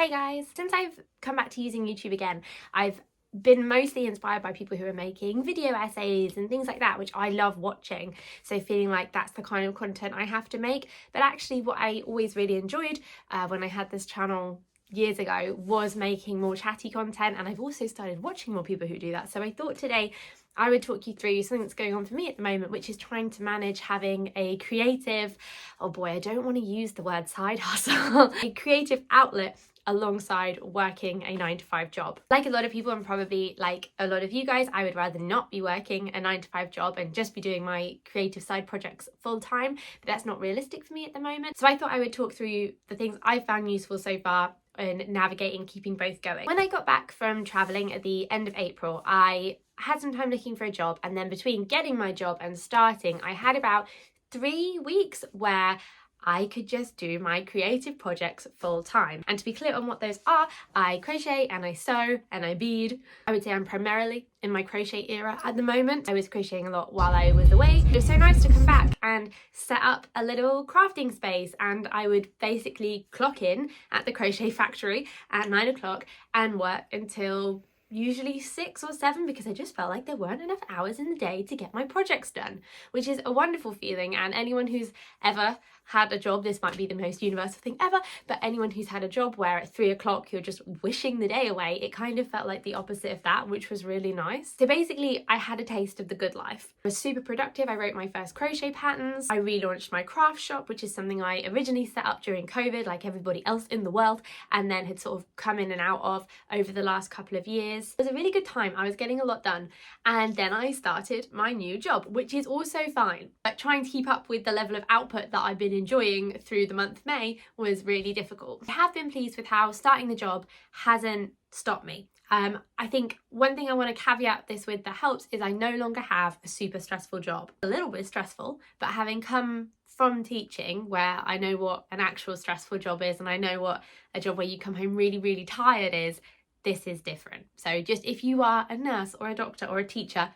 Hey guys! Since I've come back to using YouTube again, I've been mostly inspired by people who are making video essays and things like that, which I love watching. So feeling like that's the kind of content I have to make. But actually what I always really enjoyed when I had this channel years ago was making more chatty content, and I've also started watching more people who do that. So I thought today I would talk you through something that's going on for me at the moment, which is trying to manage having a creative, oh boy, I don't want to use the word side hustle, a creative outlet alongside working a 9-to-5 job. Like a lot of people, and probably like a lot of you guys, I would rather not be working a 9-to-5 job and just be doing my creative side projects full time, but that's not realistic for me at the moment. So I thought I would talk through the things I've found useful so far in navigating keeping both going. When I got back from traveling at the end of April, I had some time looking for a job, and then between getting my job and starting, I had about 3 weeks where I could just do my creative projects full time. And to be clear on what those are, I crochet and I sew and I bead. I would say I'm primarily in my crochet era at the moment. I was crocheting a lot while I was away. It was so nice to come back and set up a little crafting space, and I would basically clock in at the Crochet Factory at 9 o'clock and work until usually 6 or 7, because I just felt like there weren't enough hours in the day to get my projects done, which is a wonderful feeling. And anyone who's ever had a job, this might be the most universal thing ever, but anyone who's had a job where at 3 o'clock you're just wishing the day away, it kind of felt like the opposite of that, which was really nice. So basically I had a taste of the good life. I was super productive. I wrote my first crochet patterns. I relaunched my craft shop, which is something I originally set up during COVID, like everybody else in the world, and then had sort of come in and out of over the last couple of years. It was a really good time. I was getting a lot done. And then I started my new job, which is also fine. But trying to keep up with the level of output that I've been enjoying through the month of May was really difficult. I have been pleased with how starting the job hasn't stopped me. I think one thing I want to caveat this with that helps is I no longer have a super stressful job. A little bit stressful, but having come from teaching, where I know what an actual stressful job is and I know what a job where you come home really, really tired is, this is different. So just if you are a nurse or a doctor or a teacher,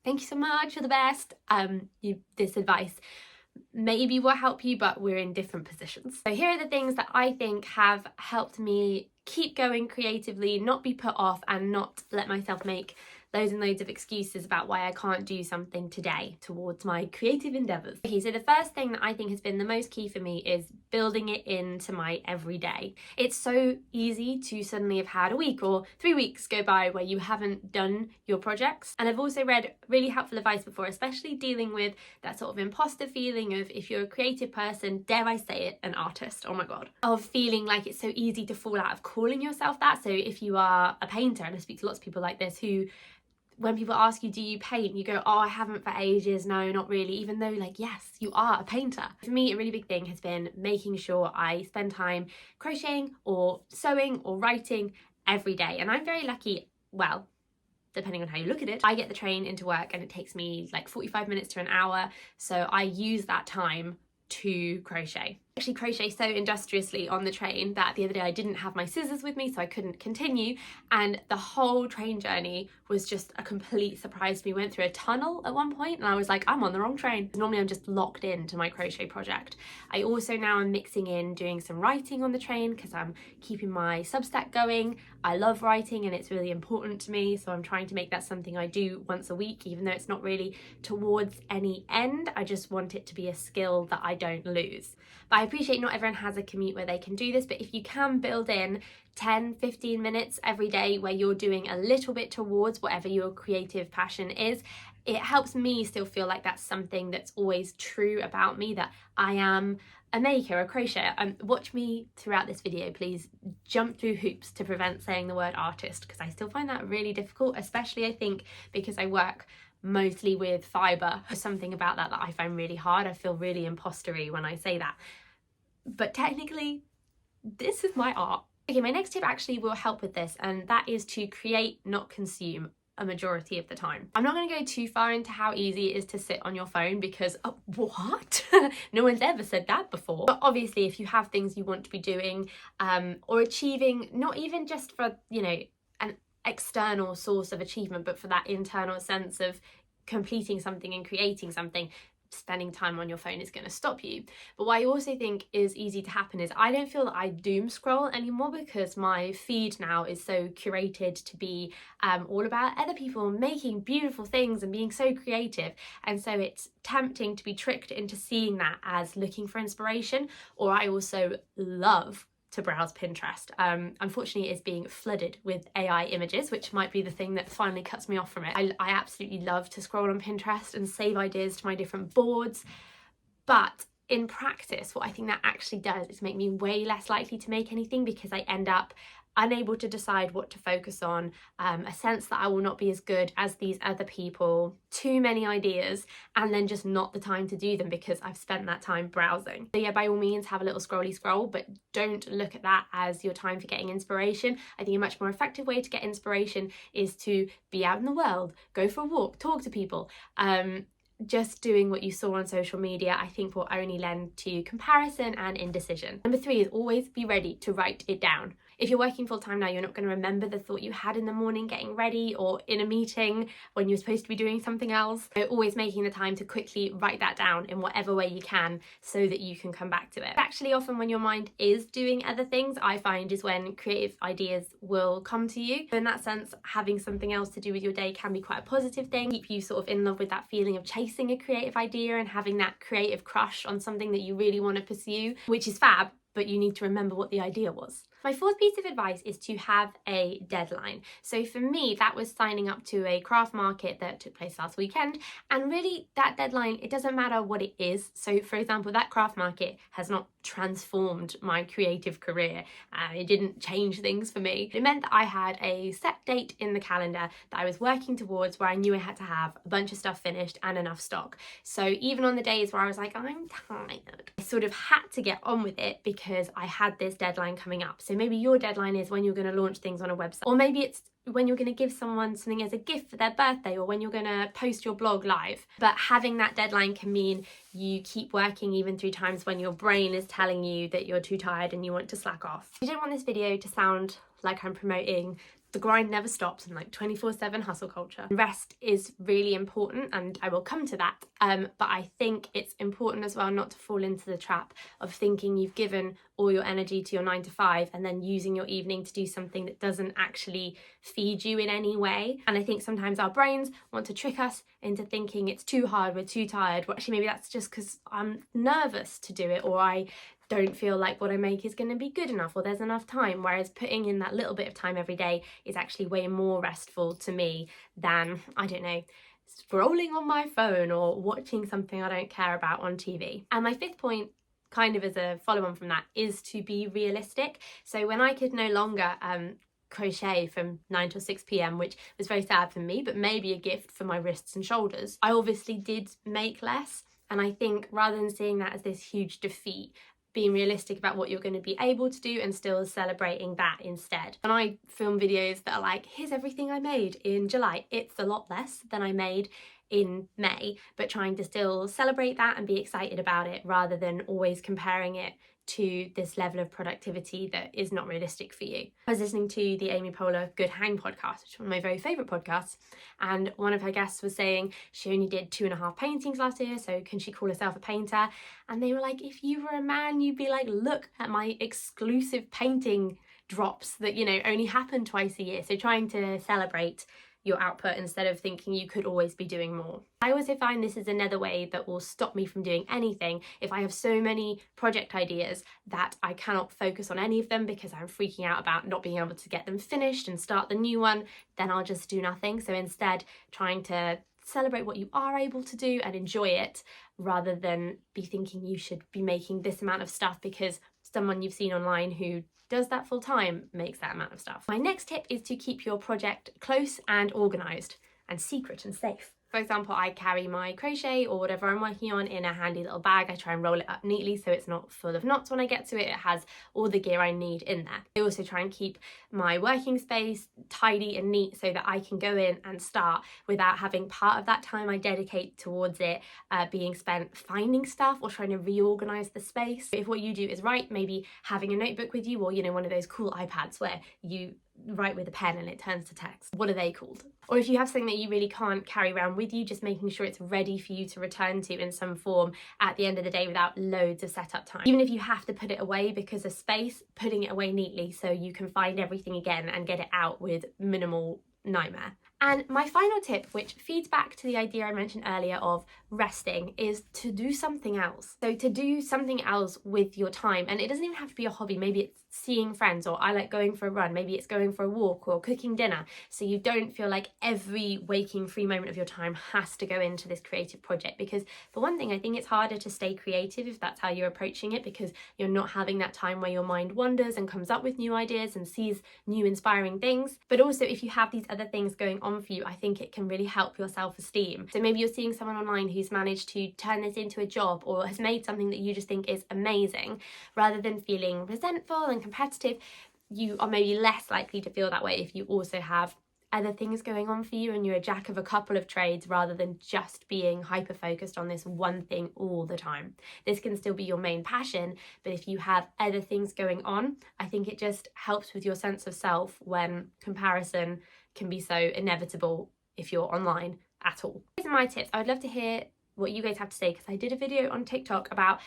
thank you so much, you're the best. This advice maybe will help you, but we're in different positions. So here are the things that I think have helped me keep going creatively, not be put off, and not let myself make loads and loads of excuses about why I can't do something today towards my creative endeavours. Okay, so the first thing that I think has been the most key for me is building it into my everyday. It's so easy to suddenly have had a week or 3 weeks go by where you haven't done your projects. And I've also read really helpful advice before, especially dealing with that sort of imposter feeling of, if you're a creative person, dare I say it, an artist, oh my god, of feeling like it's so easy to fall out of calling yourself that. So if you are a painter, and I speak to lots of people like this who, when people ask you, do you paint? You go, oh, I haven't for ages. No, not really. Even though, like, yes, you are a painter. For me, a really big thing has been making sure I spend time crocheting or sewing or writing every day. And I'm very lucky, well, depending on how you look at it, I get the train into work and it takes me like 45 minutes to an hour. So I use that time to crochet. I actually crochet so industriously on the train that the other day I didn't have my scissors with me, so I couldn't continue, and the whole train journey was just a complete surprise to me. We went through a tunnel at one point and I was like, I'm on the wrong train. Normally I'm just locked into my crochet project. I also now am mixing in doing some writing on the train because I'm keeping my Substack going. I love writing and it's really important to me, so I'm trying to make that something I do once a week, even though it's not really towards any end. I just want it to be a skill that I don't lose. But I appreciate not everyone has a commute where they can do this, but if you can build in 10-15 minutes every day where you're doing a little bit towards whatever your creative passion is, it helps me still feel like that's something that's always true about me, that I am a maker, a crocheter. Watch me throughout this video, please jump through hoops to prevent saying the word artist, because I still find that really difficult, especially I think because I work mostly with fibre. There's something about that I find really hard. I feel really impostery when I say that. But technically, this is my art. Okay, my next tip actually will help with this, and that is to create, not consume, a majority of the time. I'm not going to go too far into how easy it is to sit on your phone, because what? No one's ever said that before. But obviously if you have things you want to be doing or achieving, not even just for, you know, an external source of achievement, but for that internal sense of completing something and creating something, spending time on your phone is going to stop you. But what I also think is easy to happen is I don't feel that I doom scroll anymore, because my feed now is so curated to be all about other people making beautiful things and being so creative, and so it's tempting to be tricked into seeing that as looking for inspiration. Or I also love to browse Pinterest. Unfortunately, it is being flooded with AI images, which might be the thing that finally cuts me off from it. I absolutely love to scroll on Pinterest and save ideas to my different boards, but in practice, what I think that actually does is make me way less likely to make anything, because I end up unable to decide what to focus on, a sense that I will not be as good as these other people, too many ideas, and then just not the time to do them because I've spent that time browsing. So yeah, by all means have a little scrolly scroll, but don't look at that as your time for getting inspiration. I think a much more effective way to get inspiration is to be out in the world, go for a walk, talk to people. Just doing what you saw on social media, I think, will only lend to comparison and indecision. Number 3 is always be ready to write it down. If you're working full time now, you're not going to remember the thought you had in the morning getting ready or in a meeting when you're supposed to be doing something else. So always making the time to quickly write that down in whatever way you can so that you can come back to it. Actually, often when your mind is doing other things, I find is when creative ideas will come to you. In that sense, having something else to do with your day can be quite a positive thing, keep you sort of in love with that feeling of chasing a creative idea and having that creative crush on something that you really want to pursue, which is fab, but you need to remember what the idea was. My 4th piece of advice is to have a deadline. So for me, that was signing up to a craft market that took place last weekend. And really, that deadline, it doesn't matter what it is. So for example, that craft market has not transformed my creative career. It didn't change things for me. It meant that I had a set date in the calendar that I was working towards, where I knew I had to have a bunch of stuff finished and enough stock. So even on the days where I was like, I'm tired, I sort of had to get on with it because I had this deadline coming up. So maybe your deadline is when you're going to launch things on a website, or maybe it's when you're going to give someone something as a gift for their birthday, or when you're going to post your blog live. But having that deadline can mean you keep working even through times when your brain is telling you that you're too tired and you want to slack off. I don't want this video to sound like I'm promoting the grind never stops and like 24/7 hustle culture. Rest is really important, and I will come to that. But I think it's important as well not to fall into the trap of thinking you've given all your energy to your 9 to 5 and then using your evening to do something that doesn't actually feed you in any way. And I think sometimes our brains want to trick us into thinking it's too hard, we're too tired. Well, actually, maybe that's just because I'm nervous to do it, or I don't feel like what I make is going to be good enough, or there's enough time. Whereas putting in that little bit of time every day is actually way more restful to me than, I don't know, scrolling on my phone or watching something I don't care about on TV. And my 5th point, kind of as a follow-on from that, is to be realistic. So when I could no longer crochet from 9 till 6 p.m, which was very sad for me, but maybe a gift for my wrists and shoulders, I obviously did make less. And I think rather than seeing that as this huge defeat, being realistic about what you're going to be able to do and still celebrating that instead. When I film videos that are like, here's everything I made in July, it's a lot less than I made in May, but trying to still celebrate that and be excited about it rather than always comparing it to this level of productivity that is not realistic for you. I was listening to the Amy Poehler Good Hang podcast, which is one of my very favourite podcasts, and one of her guests was saying she only did 2.5 paintings last year, so can she call herself a painter? And they were like, if you were a man, you'd be like, look at my exclusive painting drops that, you know, only happen twice a year. So trying to celebrate your output instead of thinking you could always be doing more. I also find this is another way that will stop me from doing anything. If I have so many project ideas that I cannot focus on any of them because I'm freaking out about not being able to get them finished and start the new one, then I'll just do nothing. So instead, trying to celebrate what you are able to do and enjoy it, rather than be thinking you should be making this amount of stuff because someone you've seen online who does that full time makes that amount of stuff. My next tip is to keep your project close and organised and secret and safe. For example, I carry my crochet or whatever I'm working on in a handy little bag. I try and roll it up neatly so it's not full of knots when I get to it. It has all the gear I need in there. I also try and keep my working space tidy and neat so that I can go in and start without having part of that time I dedicate towards it being spent finding stuff or trying to reorganise the space. If what you do is right, maybe having a notebook with you, or, you know, one of those cool iPads where you write with a pen and it turns to text. What are they called? Or if you have something that you really can't carry around with you, just making sure it's ready for you to return to in some form at the end of the day without loads of setup time. Even if you have to put it away because of space, putting it away neatly so you can find everything again and get it out with minimal nightmare. And my final tip, which feeds back to the idea I mentioned earlier of resting, is to do something else. So to do something else with your time, and it doesn't even have to be a hobby. Maybe it's seeing friends, or I like going for a run. Maybe it's going for a walk or cooking dinner. So you don't feel like every waking free moment of your time has to go into this creative project. Because for one thing, I think it's harder to stay creative if that's how you're approaching it, because you're not having that time where your mind wanders and comes up with new ideas and sees new inspiring things. But also if you have these other things going on for you, I think it can really help your self-esteem. So maybe you're seeing someone online who's managed to turn this into a job or has made something that you just think is amazing. Rather than feeling resentful and competitive, you are maybe less likely to feel that way if you also have other things going on for you and you're a jack of a couple of trades rather than just being hyper focused on this one thing all the time. This can still be your main passion, but if you have other things going on, I think it just helps with your sense of self when comparison can be so inevitable if you're online at all. These are my tips. I would love to hear what you guys have to say, because I did a video on TikTok about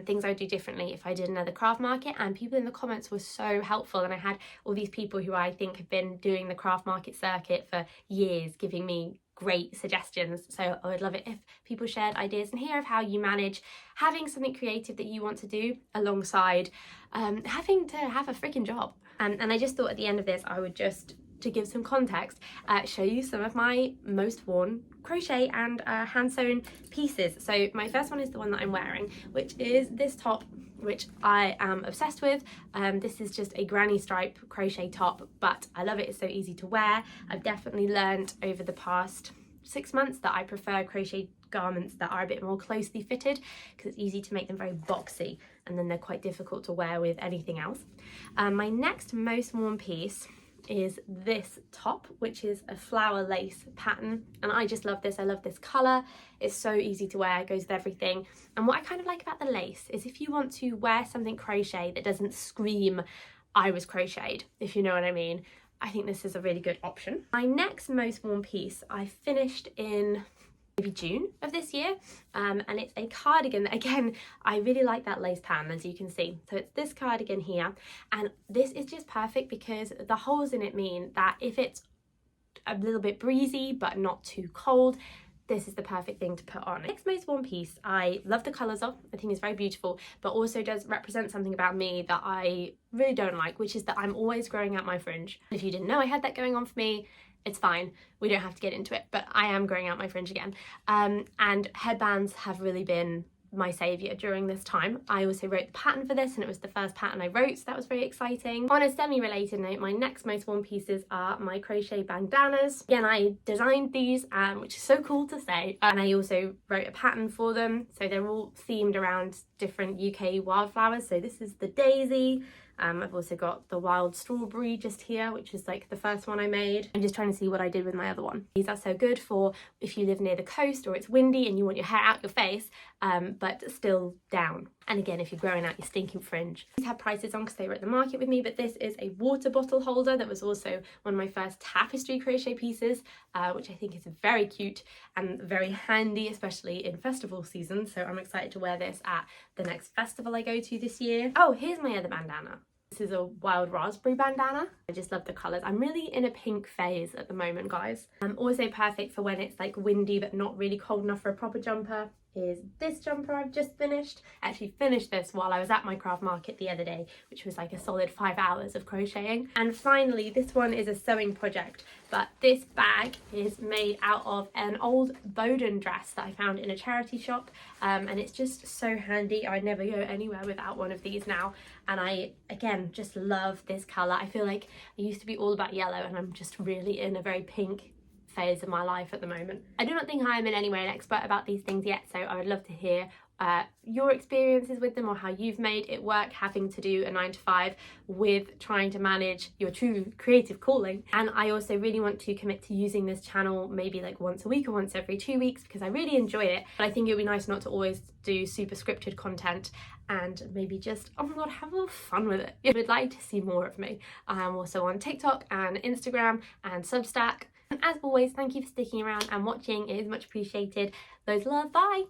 things I would do differently if I did another craft market, and people in the comments were so helpful, and I had all these people who I think have been doing the craft market circuit for years giving me great suggestions. So I would love it if people shared ideas and hear of how you manage having something creative that you want to do alongside having to have a freaking job. And I just thought at the end of this I would just, to give some context, show you some of my most worn crochet and hand sewn pieces. So my first one is the one that I'm wearing, which is this top, which I am obsessed with. This is just a granny stripe crochet top, but I love it. It's so easy to wear. I've definitely learned over the past 6 months that I prefer crochet garments that are a bit more closely fitted, because it's easy to make them very boxy and then they're quite difficult to wear with anything else. My next most worn piece is this top, which is a flower lace pattern, and I just love this. I love this colour. It's so easy to wear, it goes with everything. And what I kind of like about the lace is if you want to wear something crochet that doesn't scream I was crocheted, if you know what I mean, I think this is a really good option. My next most worn piece I finished in maybe June of this year, and it's a cardigan that, again, I really like that lace pattern, as you can see. So it's this cardigan here, and this is just perfect because the holes in it mean that if it's a little bit breezy but not too cold, this is the perfect thing to put on. Next most worn piece I love the colours of. I think it's very beautiful, but also does represent something about me that I really don't like, which is that I'm always growing out my fringe. If you didn't know I had that going on for me, it's fine, we don't have to get into it, but I am growing out my fringe again. And headbands have really been my saviour during this time. I also wrote the pattern for this, and it was the first pattern I wrote, so that was very exciting. On a semi-related note, my next most worn pieces are my crochet bandanas. Again, I designed these, which is so cool to say, and I also wrote a pattern for them, so they're all themed around different UK wildflowers. So this is the daisy. I've also got the wild strawberry just here, which is like the first one I made. I'm just trying to see what I did with my other one. These are so good for if you live near the coast or it's windy and you want your hair out your face, but still down. And again, if you're growing out your stinking fringe. These have prices on because they were at the market with me, but this is a water bottle holder that was also one of my first tapestry crochet pieces, which I think is very cute and very handy, especially in festival season. So I'm excited to wear this at the next festival I go to this year. Oh, here's my other bandana. This is a wild raspberry bandana. I just love the colours. I'm really in a pink phase at the moment, guys. Also perfect for when it's like windy but not really cold enough for a proper jumper is this jumper I've just finished. I actually finished this while I was at my craft market the other day, which was like a solid 5 hours of crocheting. And finally, this one is a sewing project, but this bag is made out of an old Boden dress that I found in a charity shop, and it's just so handy. I'd never go anywhere without one of these now, and I, again, just love this colour. I feel like I used to be all about yellow, and I'm just really in a very pink phase of my life at the moment. I do not think I am in any way an expert about these things yet, so I would love to hear your experiences with them or how you've made it work having to do a 9 to 5 with trying to manage your true creative calling. And I also really want to commit to using this channel maybe like once a week or once every 2 weeks because I really enjoy it. But I think it would be nice not to always do super scripted content and maybe just, oh my god, have a little fun with it. If you'd like to see more of me, I'm also on TikTok and Instagram and Substack. And as always, thank you for sticking around and watching. It is much appreciated. Loads of love. Bye.